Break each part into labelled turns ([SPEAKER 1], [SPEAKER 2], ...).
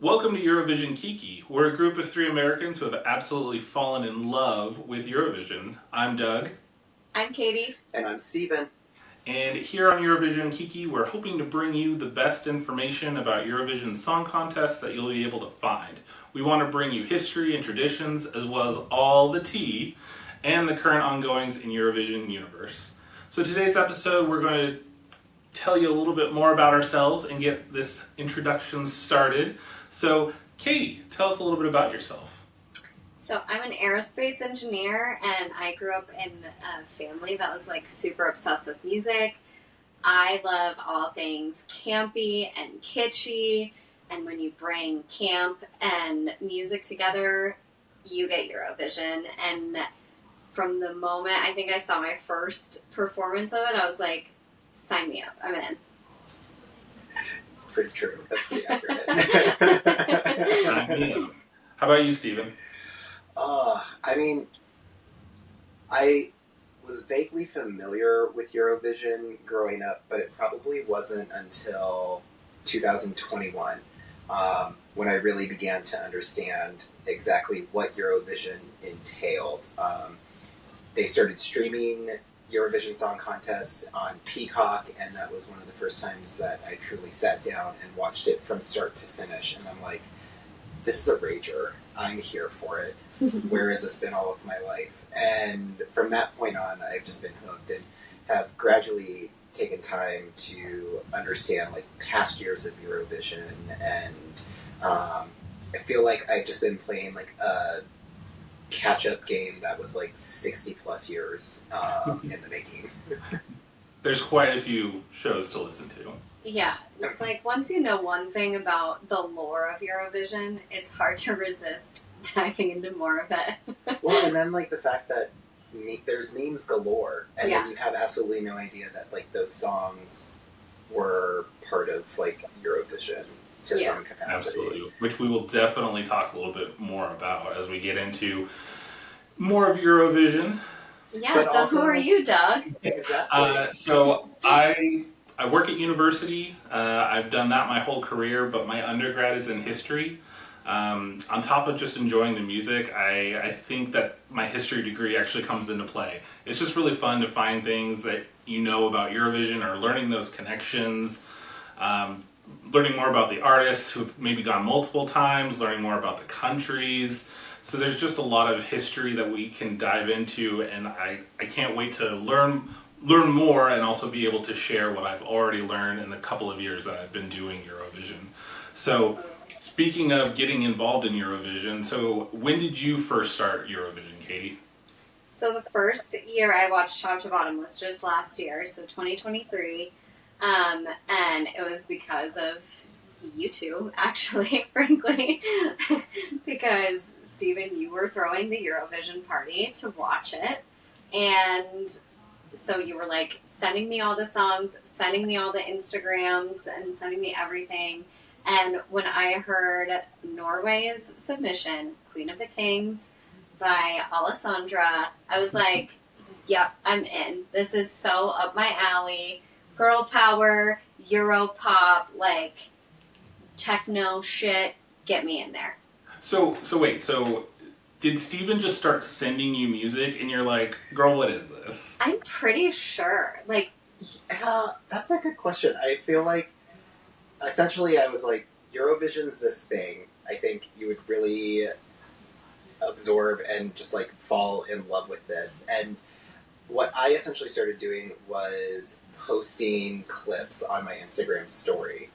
[SPEAKER 1] Welcome to Eurovision Kiki. We're a group of three Americans who have absolutely fallen in love with Eurovision. I'm Doug.
[SPEAKER 2] I'm Katie.
[SPEAKER 3] And I'm Steven.
[SPEAKER 1] And here on Eurovision Kiki, we're hoping to bring you the best information about Eurovision Song Contest that you'll be able to find. We want to bring you history and traditions, as well as all the tea and the current ongoings in Eurovision universe. So today's episode, we're going to tell you a little bit more about ourselves and get this introduction started. So, Katie, tell us a little bit about yourself.
[SPEAKER 2] So I'm an aerospace engineer, and I grew up in a family that was like super obsessed with music. I love all things campy and kitschy, and when you bring camp and music together, you get Eurovision. And from the moment I think I saw my first performance of it, I was like, sign me up, I'm in.
[SPEAKER 3] It's pretty true. That's pretty accurate.
[SPEAKER 1] How about you, Steven?
[SPEAKER 3] I was vaguely familiar with Eurovision growing up, but it probably wasn't until 2021 when I really began to understand exactly what Eurovision entailed. They started streaming Eurovision Song Contest on Peacock, and that was one of the first times that I truly sat down and watched it from start to finish, and I'm like, this is a rager. I'm here for it. Where has this been all of my life? And from that point on, I've just been hooked and have gradually taken time to understand like past years of Eurovision, and I feel like I've just been playing like a catch-up game that was like 60 plus years in the making.
[SPEAKER 1] There's quite a few shows to listen to.
[SPEAKER 2] Yeah, it's like once you know one thing about the lore of Eurovision, it's hard to resist diving into more of it.
[SPEAKER 3] Well, and then like the fact that there's memes galore, and
[SPEAKER 2] Yeah.
[SPEAKER 3] then you have absolutely no idea that like those songs were part of like Eurovision to
[SPEAKER 2] Yeah.
[SPEAKER 3] some capacity.
[SPEAKER 1] Absolutely. Which we will definitely talk a little bit more about as we get into more of Eurovision.
[SPEAKER 2] Yeah,
[SPEAKER 3] But
[SPEAKER 2] so
[SPEAKER 3] also-
[SPEAKER 2] who are you, Doug?
[SPEAKER 3] Exactly.
[SPEAKER 1] So I work at university. I've done that my whole career, but my undergrad is in history. On top of just enjoying the music, I think that my history degree actually comes into play. It's just really fun to find things that you know about Eurovision, or learning those connections, learning more about the artists who've maybe gone multiple times, learning more about the countries. So there's just a lot of history that we can dive into, and I can't wait to learn more and also be able to share what I've already learned in the couple of years that I've been doing Eurovision. So speaking of getting involved in Eurovision, so when did you first start Eurovision, Katie?
[SPEAKER 2] So the first year I watched Top to Bottom was just last year, so 2023. And it was because of you two, actually, frankly, because Steven, you were throwing the Eurovision party to watch it, and so you were like sending me all the songs, sending me all the Instagrams, and sending me everything. And when I heard Norway's submission, Queen of the Kings by Alessandra, I was like, yep, I'm in. This is so up my alley. Girl power, Euro pop, like techno shit, get me in there.
[SPEAKER 1] So wait, so did Steven just start sending you music and you're like, girl, what is this?
[SPEAKER 2] I'm pretty sure. Like,
[SPEAKER 3] That's a good question. I feel like essentially I was like, Eurovision's this thing. I think you would really absorb and just like fall in love with this. And what I essentially started doing was posting clips on my Instagram story.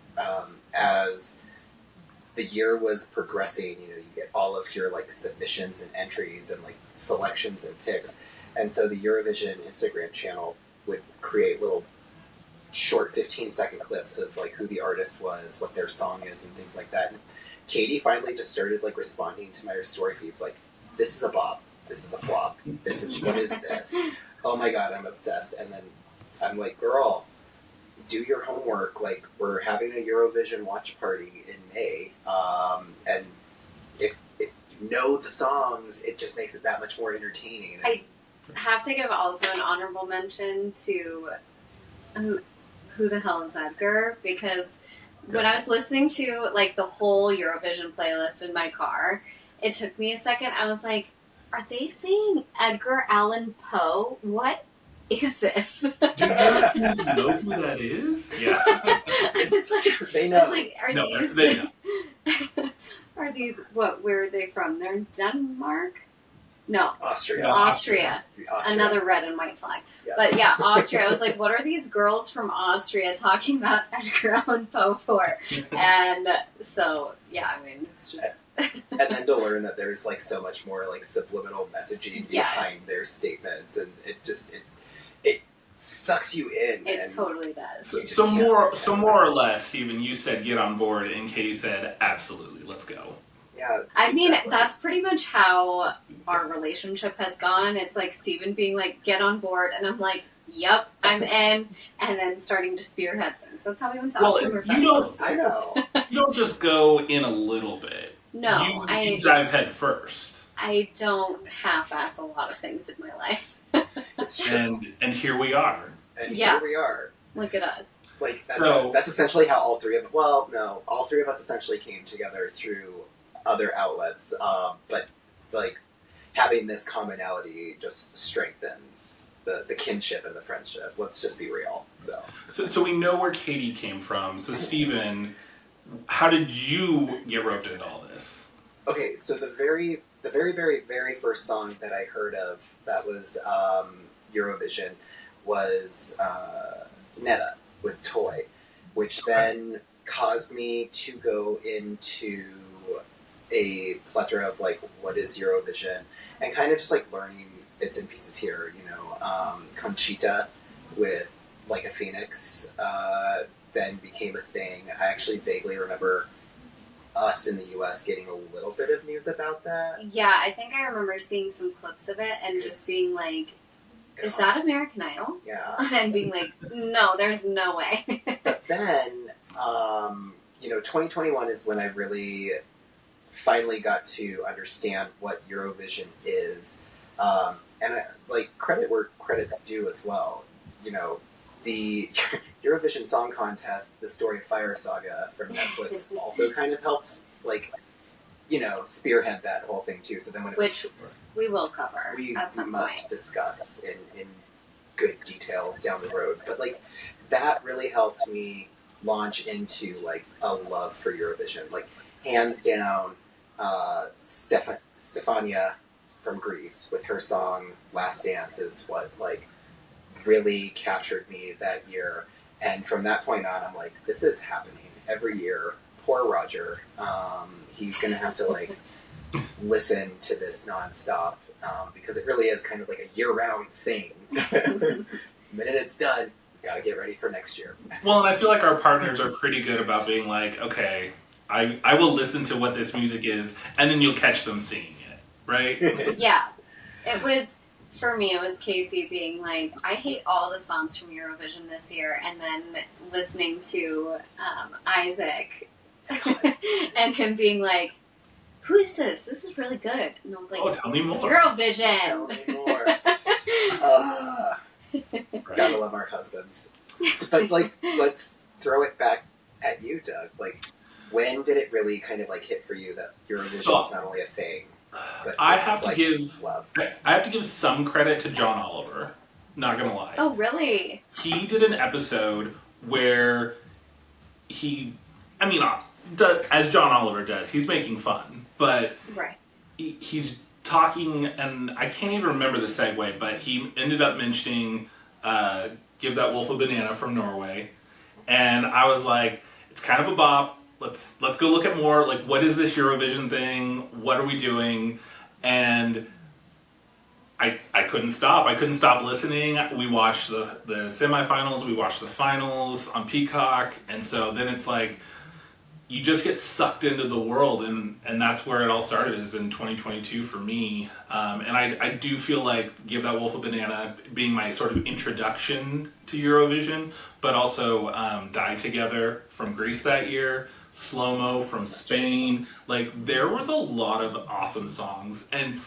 [SPEAKER 3] As the year was progressing, you know, you get all of your like submissions and entries and like selections and picks. And so the Eurovision Instagram channel would create little short 15-second clips of like who the artist was, what their song is, and things like that. And Katie finally just started like responding to my story feeds like, this is a bop, this is a flop, this is, what is this? Oh my god, I'm obsessed. And then I'm like, girl, do your homework. Like, we're having a Eurovision watch party in May, and if you know the songs, it just makes it that much more entertaining.
[SPEAKER 2] I have to give also an honorable mention to who the hell is Edgar, because when I was listening to like the whole Eurovision playlist in my car, it took me a second. I was like, are they saying Edgar Allan Poe? What is this?
[SPEAKER 1] Do Europeans know who that is? Yeah.
[SPEAKER 3] They know.
[SPEAKER 2] I was like, are
[SPEAKER 1] No,
[SPEAKER 2] these?
[SPEAKER 1] they know.
[SPEAKER 2] Are these what? Where are they from? They're in Denmark. No,
[SPEAKER 3] Austria.
[SPEAKER 2] Austria.
[SPEAKER 3] Austria.
[SPEAKER 2] Another red and white flag.
[SPEAKER 3] Yes.
[SPEAKER 2] But yeah, Austria. I was like, what are these girls from Austria talking about Edgar Allan Poe for? And so, yeah, I mean, it's just.
[SPEAKER 3] And then to learn that there's like so much more like subliminal messaging
[SPEAKER 2] Yes.
[SPEAKER 3] behind their statements, and it sucks you in.
[SPEAKER 2] It
[SPEAKER 3] and
[SPEAKER 2] totally does.
[SPEAKER 1] So more or less, Stephen, you said get on board, and Katie said absolutely, let's go.
[SPEAKER 3] Yeah.
[SPEAKER 2] I mean,
[SPEAKER 3] exactly.
[SPEAKER 2] that's pretty much how our relationship has gone. It's like Steven being like, get on board, and I'm like, yep, I'm in, and then starting to spearhead things. That's how we went to Oktoberfest.
[SPEAKER 3] I know.
[SPEAKER 1] You don't just go in a little bit.
[SPEAKER 2] No,
[SPEAKER 1] you dive head first.
[SPEAKER 2] I don't half-ass a lot of things in my life.
[SPEAKER 3] It's true.
[SPEAKER 1] And here we are.
[SPEAKER 3] And
[SPEAKER 2] Yeah.
[SPEAKER 3] here we are.
[SPEAKER 2] Look at us.
[SPEAKER 3] Like
[SPEAKER 1] So-
[SPEAKER 3] that's essentially how all three of us essentially came together through other outlets. But like having this commonality just strengthens the kinship and the friendship. Let's just be real.
[SPEAKER 1] So we know where Katie came from. So Stephen, how did you get roped into all this?
[SPEAKER 3] Okay, so the very, very first song that I heard of that was Eurovision was Netta with Toy, which then caused me to go into a plethora of like what is Eurovision and kind of just like learning bits and pieces here. Conchita with Like a Phoenix then became a thing. I actually vaguely remember us in the US getting a little bit of news about that.
[SPEAKER 2] Yeah, I think I remember seeing some clips of it and just being like, is that American Idol?
[SPEAKER 3] Yeah.
[SPEAKER 2] And being like, no, there's no way.
[SPEAKER 3] But then, 2021 is when I really finally got to understand what Eurovision is. And credit where credit's due as well. The Eurovision Song Contest, the Story of Fire saga from Netflix also kind of helps, spearhead that whole thing too. So then when
[SPEAKER 2] Which we will cover at some
[SPEAKER 3] must
[SPEAKER 2] point.
[SPEAKER 3] discuss in good details down the road. But that really helped me launch into a love for Eurovision. Hands down, Stefania from Greece with her song Last Dance is what really captured me that year. And from that point on, I'm like, this is happening every year. Poor Roger. He's going to have to listen to this nonstop because it really is kind of like a year-round thing. The minute it's done, got to get ready for next year.
[SPEAKER 1] Well, and I feel like our partners are pretty good about being like, okay, I will listen to what this music is, and then you'll catch them singing it, right?
[SPEAKER 2] Yeah. For me, it was Casey being like, I hate all the songs from Eurovision this year, and then listening to Isaac and him being like, who is this? This is really good. And I was like,
[SPEAKER 1] oh, tell me more.
[SPEAKER 2] Eurovision!
[SPEAKER 3] Tell me more. Gotta love our husbands. But let's throw it back at you, Doug. When did it really kind of hit for you that Eurovision's not only a thing, but
[SPEAKER 1] I
[SPEAKER 3] it's,
[SPEAKER 1] have to give
[SPEAKER 3] love?
[SPEAKER 1] I have to give some credit to John Oliver. Not gonna lie.
[SPEAKER 2] Oh, really?
[SPEAKER 1] He did an episode where as John Oliver does, he's making fun, but
[SPEAKER 2] Right.
[SPEAKER 1] he's talking, and I can't even remember the segue, but he ended up mentioning Give That Wolf a Banana from Norway, and I was like, it's kind of a bop. Let's go look at more, what is this Eurovision thing? What are we doing? And I couldn't stop. I couldn't stop listening. We watched the semifinals, we watched the finals on Peacock, and so then it's you just get sucked into the world, and that's where it all started, is in 2022 for me. And I do feel like Give That Wolf a Banana being my sort of introduction to Eurovision, but also Die Together from Greece that year, Slow Mo from Spain. There was a lot of awesome songs, and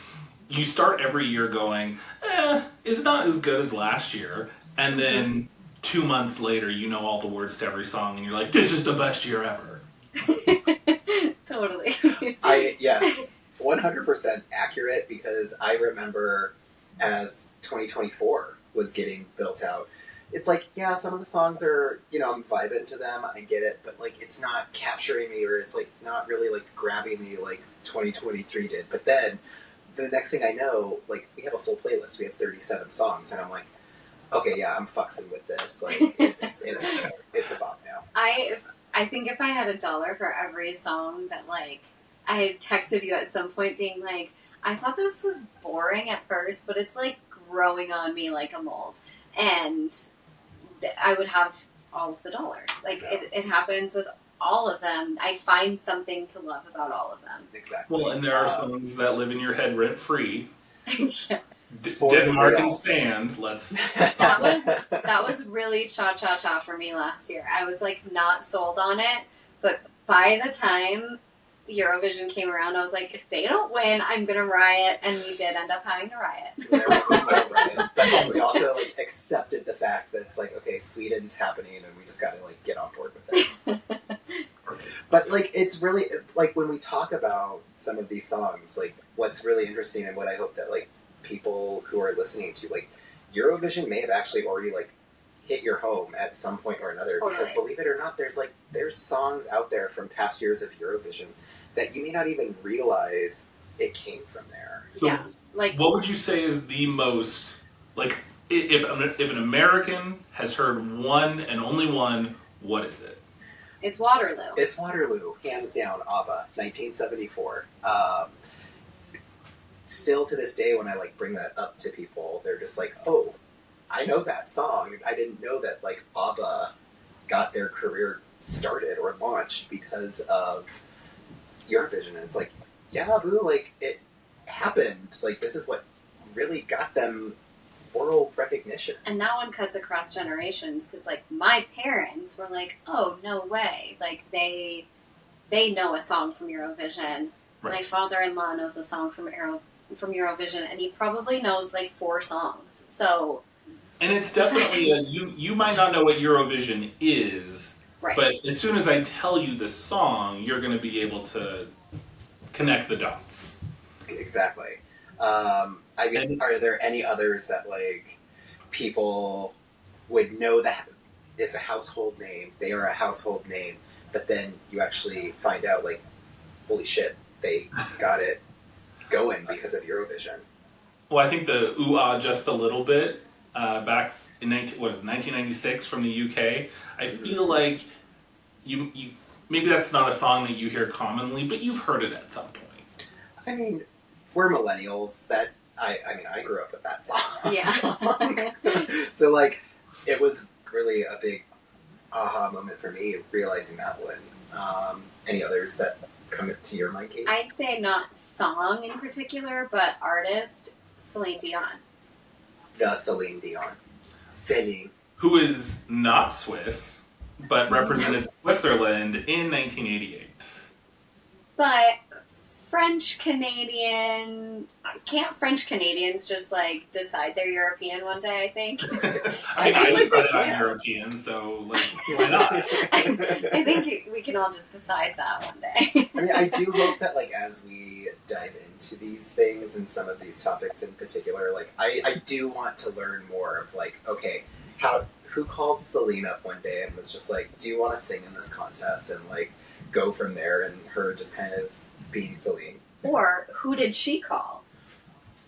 [SPEAKER 1] you start every year going, it's not as good as last year, and then 2 months later, you know all the words to every song, and you're like, this is the best year ever.
[SPEAKER 2] Totally.
[SPEAKER 3] Yes, 100% accurate, because I remember as 2024 was getting built out, it's like, yeah, some of the songs are, I'm vibing to them, I get it, but like it's not capturing me, or it's like not really like grabbing me like 2023 did. But then the next thing I know, like we have a full playlist, we have 37 songs, and I'm like, okay, yeah, I'm fucking with this. Like it's a bop now.
[SPEAKER 2] I think if I had $1 for every song that like I had texted you at some point being like, I thought this was boring at first, but it's like growing on me like a mold, and I would have all of the dollars. Like it happens with all of them. I find something to love about all of them.
[SPEAKER 3] Exactly.
[SPEAKER 1] Well, and there are songs that live in your head rent free.
[SPEAKER 2] Yeah.
[SPEAKER 1] Denmark and Sand. Let's.
[SPEAKER 2] That was really cha-cha-cha for me last year. I was like not sold on it, but by the time Eurovision came around, I was like, if they don't win, I'm gonna riot, and we did end up having to riot.
[SPEAKER 3] There was a small riot, but we also like accepted the fact that it's like, okay, Sweden's happening, and we just gotta like get on board with it. But like, it's really like when we talk about some of these songs, like what's really interesting, and what I hope that like people who are listening to, like, Eurovision may have actually already like hit your home at some point or another, because believe it or not, there's songs out there from past years of Eurovision that you may not even realize it came from there.
[SPEAKER 1] So
[SPEAKER 2] yeah, like
[SPEAKER 1] what would you say is the most, like, if an American has heard one and only one, what is it?
[SPEAKER 2] it's Waterloo.
[SPEAKER 3] It's Waterloo, hands down. ABBA, 1974. Still to this day, when I like bring that up to people, they're just like, "Oh, I know that song. I didn't know that like ABBA got their career started or launched because of Eurovision." And it's like, yeah, boo, like it happened. Like this is what really got them world recognition.
[SPEAKER 2] And that one cuts across generations, because like my parents were like, "Oh, no way!" Like they know a song from Eurovision.
[SPEAKER 1] Right.
[SPEAKER 2] My father-in-law knows a song from Eurovision, and he probably knows like 4 songs. So,
[SPEAKER 1] and it's definitely you might not know what Eurovision is,
[SPEAKER 2] right.
[SPEAKER 1] But as soon as I tell you the song, you're going to be able to connect the dots.
[SPEAKER 3] Exactly. I mean, are there any others that like people would know that it's a household name? They are a household name, but then you actually find out like, holy shit, they got it going because of Eurovision.
[SPEAKER 1] Well, I think the ooh ah just a little bit back in 1996 from the UK. I feel like you maybe that's not a song that you hear commonly, but you've heard it at some point.
[SPEAKER 3] I mean, we're millennials. That I grew up with that song.
[SPEAKER 2] Yeah.
[SPEAKER 3] So like, it was really a big aha moment for me realizing that one. Any others that come to your mind, Kate?
[SPEAKER 2] I'd say not song in particular, but artist, Celine Dion.
[SPEAKER 3] The Celine Dion. Celine.
[SPEAKER 1] Who is not Swiss, but represented Switzerland in 1988.
[SPEAKER 2] But French Canadian, can't French Canadians just like decide they're European one day? I think.
[SPEAKER 1] I decided I'm European, so like, why not?
[SPEAKER 2] I think we can all just decide that one day.
[SPEAKER 3] I mean, I do hope that like as we dive into these things and some of these topics in particular, like I do want to learn more of like, okay, who called Celine up one day and was just like, do you want to sing in this contest, and like go from there, and her just kind of being Celine.
[SPEAKER 2] Or who did she call?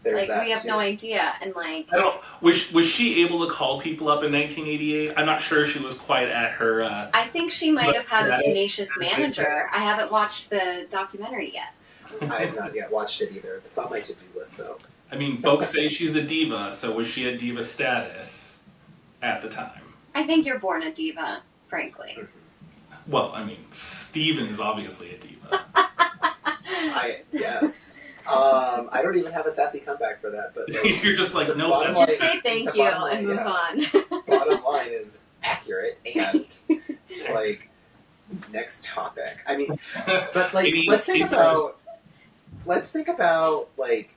[SPEAKER 3] There's
[SPEAKER 2] like
[SPEAKER 3] that
[SPEAKER 2] we have
[SPEAKER 3] too.
[SPEAKER 2] no idea, and like
[SPEAKER 1] I don't. Was she able to call people up in 1988? I'm not sure she was quite at her.
[SPEAKER 2] I think she might have had a tenacious
[SPEAKER 1] as they say.
[SPEAKER 2] manager. I haven't watched the documentary yet.
[SPEAKER 3] I have not yet watched it either. It's on my to-do list though.
[SPEAKER 1] I mean, folks say she's a diva, so was she at diva status at the time?
[SPEAKER 2] I think you're born a diva, frankly.
[SPEAKER 1] Well, I mean, Steven is obviously a diva.
[SPEAKER 3] Yes. I don't even have a sassy comeback for that, but like,
[SPEAKER 1] You're just like, no,
[SPEAKER 3] bottom
[SPEAKER 1] that's
[SPEAKER 3] line-
[SPEAKER 2] Just say thank
[SPEAKER 3] the
[SPEAKER 2] you
[SPEAKER 3] bottom line,
[SPEAKER 2] and move
[SPEAKER 3] yeah.
[SPEAKER 2] on.
[SPEAKER 3] bottom line is accurate, and like next topic. I mean, but like let's think about like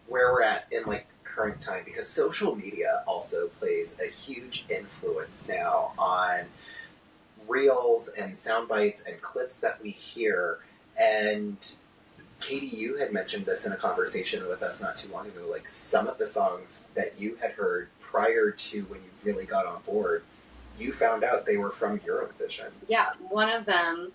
[SPEAKER 3] where we're at in like current time, because social media also plays a huge influence now on reels and sound bites and clips that we hear. And Katie, you had mentioned this in a conversation with us not too long ago, like some of the songs that you had heard prior to when you really got on board, you found out they were from Eurovision.
[SPEAKER 2] Yeah, one of them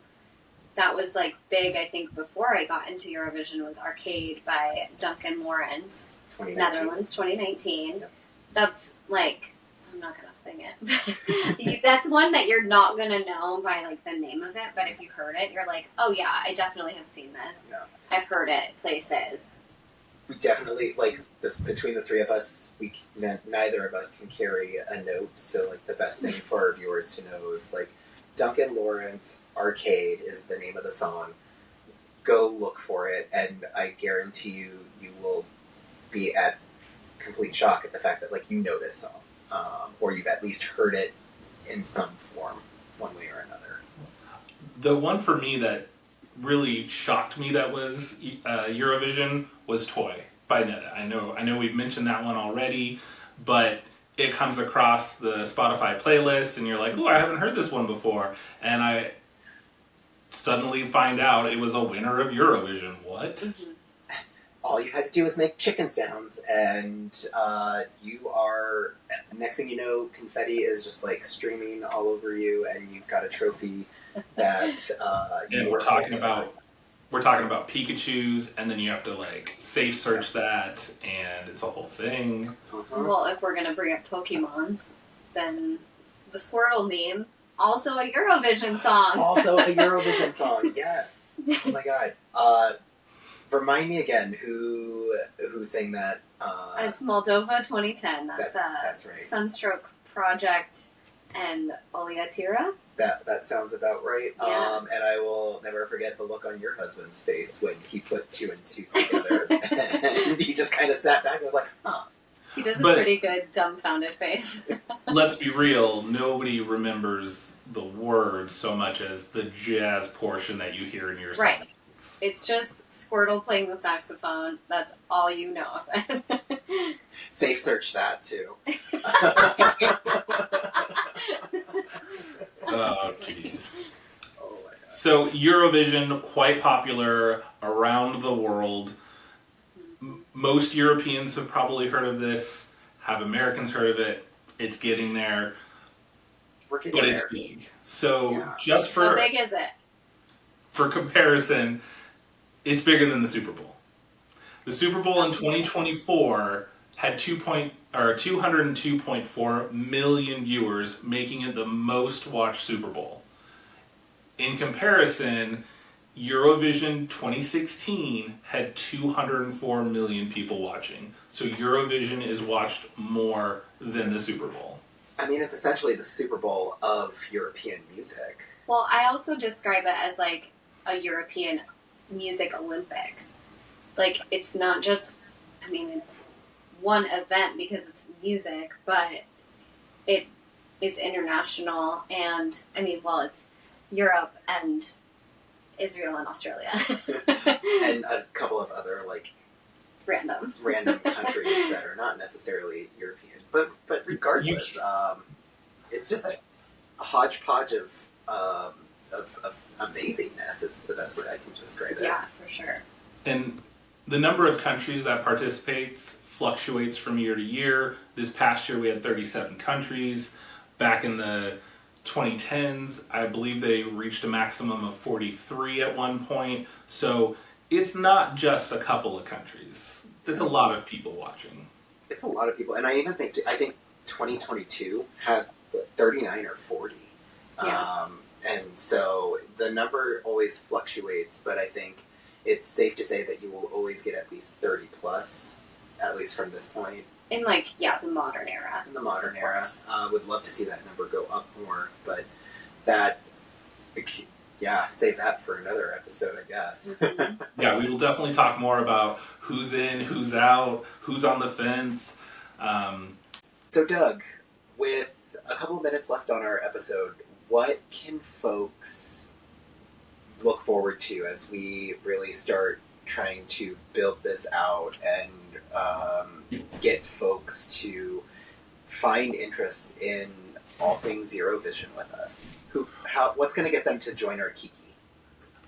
[SPEAKER 2] that was like big, I think, before I got into Eurovision was Arcade by Duncan Lawrence,
[SPEAKER 3] 2019.
[SPEAKER 2] Netherlands, 2019.
[SPEAKER 3] Yep.
[SPEAKER 2] That's like, I'm not gonna sing it. That's one that you're not gonna know by like the name of it, but if you heard it, you're like, oh yeah, I definitely have seen this.
[SPEAKER 3] Yeah.
[SPEAKER 2] I've heard it places.
[SPEAKER 3] We definitely, like, between the three of us, neither of us can carry a note, so, like, the best thing for our viewers to know is, like, Duncan Lawrence Arcade is the name of the song. Go look for it, and I guarantee you will be at complete shock at the fact that, like, you know this song, or you've at least heard it in some form, one way or another.
[SPEAKER 1] The one for me that really shocked me that was Eurovision was Toy by Netta. I know we've mentioned that one already, but it comes across the Spotify playlist and you're like, oh, I haven't heard this one before. And I suddenly find out it was a winner of Eurovision. What?
[SPEAKER 2] Mm-hmm.
[SPEAKER 3] All you had to do was make chicken sounds, and you are, next thing you know, confetti is just like streaming all over you, and you've got a trophy that
[SPEAKER 1] and we're talking about Pikachus, and then you have to like safe search that, and it's a whole thing.
[SPEAKER 3] Uh-huh.
[SPEAKER 2] Well, if we're gonna bring up Pokemons, then the Squirtle meme, also a Eurovision song.
[SPEAKER 3] Also a Eurovision song, yes. Oh my god. Remind me again who sang that.
[SPEAKER 2] It's Moldova 2010.
[SPEAKER 3] That's right.
[SPEAKER 2] Sunstroke Project and Oliatira.
[SPEAKER 3] That sounds about right.
[SPEAKER 2] Yeah.
[SPEAKER 3] And I will never forget the look on your husband's face when he put two and two together. And he just kind of sat back and was like, huh.
[SPEAKER 2] He does a pretty good dumbfounded face.
[SPEAKER 1] Let's be real, nobody remembers the words so much as the jazz portion that you hear in your song.
[SPEAKER 2] Right. It's just Squirtle playing the saxophone. That's all you know of it.
[SPEAKER 3] Safe search that, too.
[SPEAKER 1] Oh, jeez.
[SPEAKER 3] Oh, my God.
[SPEAKER 1] So, Eurovision, quite popular around the world. Most Europeans have probably heard of this. Have Americans heard of it? It's getting there.
[SPEAKER 3] We're getting
[SPEAKER 1] But
[SPEAKER 3] there.
[SPEAKER 1] it's big. So,
[SPEAKER 3] Yeah.
[SPEAKER 1] just
[SPEAKER 2] How big is it?
[SPEAKER 1] for comparison, it's bigger than the Super Bowl. The Super Bowl in 2024 had 202.4 million viewers, making it the most watched Super Bowl. In comparison, Eurovision 2016 had 204 million people watching. So Eurovision is watched more than the Super Bowl.
[SPEAKER 3] I mean, it's essentially the Super Bowl of European music.
[SPEAKER 2] Well, I also describe it as like a European music Olympics. Like, it's not just, I mean, it's one event because it's music, but it is international, and I mean, well, it's Europe and Israel and Australia.
[SPEAKER 3] And a couple of other, like,
[SPEAKER 2] random
[SPEAKER 3] countries that are not necessarily European. But regardless, it's just a hodgepodge of amazingness. It's the best way I can describe it.
[SPEAKER 2] Yeah, for sure.
[SPEAKER 1] And the number of countries that participates fluctuates from year to year. This past year we had 37 countries. Back in the 2010s, I believe they reached a maximum of 43 at one point. So it's not just a couple of countries. It's a lot of people watching.
[SPEAKER 3] It's a lot of people. And I think 2022 had 39 or 40.
[SPEAKER 2] Yeah.
[SPEAKER 3] And so the number always fluctuates, but I think it's safe to say that you will always get at least 30 plus, at least from this point.
[SPEAKER 2] In like, yeah, the modern era.
[SPEAKER 3] In the modern era. Would love to see that number go up more, but that, yeah, save that for another episode, I guess.
[SPEAKER 2] Mm-hmm.
[SPEAKER 1] Yeah, we will definitely talk more about who's in, who's out, who's on the fence.
[SPEAKER 3] So Doug, with a couple of minutes left on our episode, what can folks look forward to as we really start trying to build this out and get folks to find interest in all things Eurovision with us. What's going to get them to join our Kiki?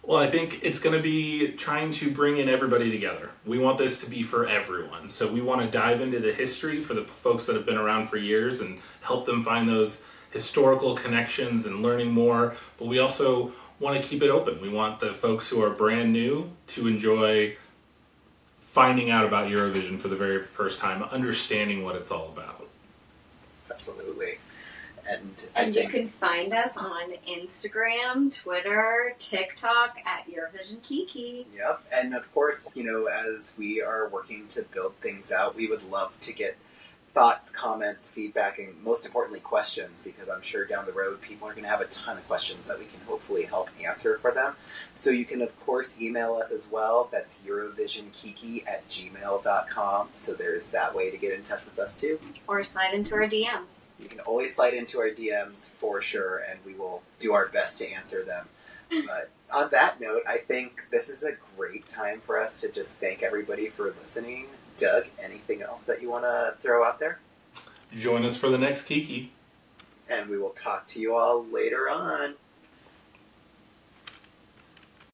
[SPEAKER 1] Well, I think it's going to be trying to bring in everybody together. We want this to be for everyone. So we want to dive into the history for the folks that have been around for years and help them find those historical connections and learning more. But we also want to keep it open. We want the folks who are brand new to enjoy finding out about Eurovision for the very first time, understanding what it's all about.
[SPEAKER 3] Absolutely. And
[SPEAKER 2] you can find us on Instagram, Twitter, TikTok at Eurovision Kiki.
[SPEAKER 3] Yep. And of course, as we are working to build things out, we would love to get thoughts, comments, feedback, and most importantly, questions, because I'm sure down the road people are going to have a ton of questions that we can hopefully help answer for them. So you can, of course, email us as well. That's eurovisionkiki@gmail.com. So there's that way to get in touch with us too.
[SPEAKER 2] Or slide into our DMs.
[SPEAKER 3] You can always slide into our DMs for sure, and we will do our best to answer them. But on that note, I think this is a great time for us to just thank everybody for listening. Doug, anything else that you want to throw out there?
[SPEAKER 1] Join us for the next Kiki.
[SPEAKER 3] And we will talk to you all later on.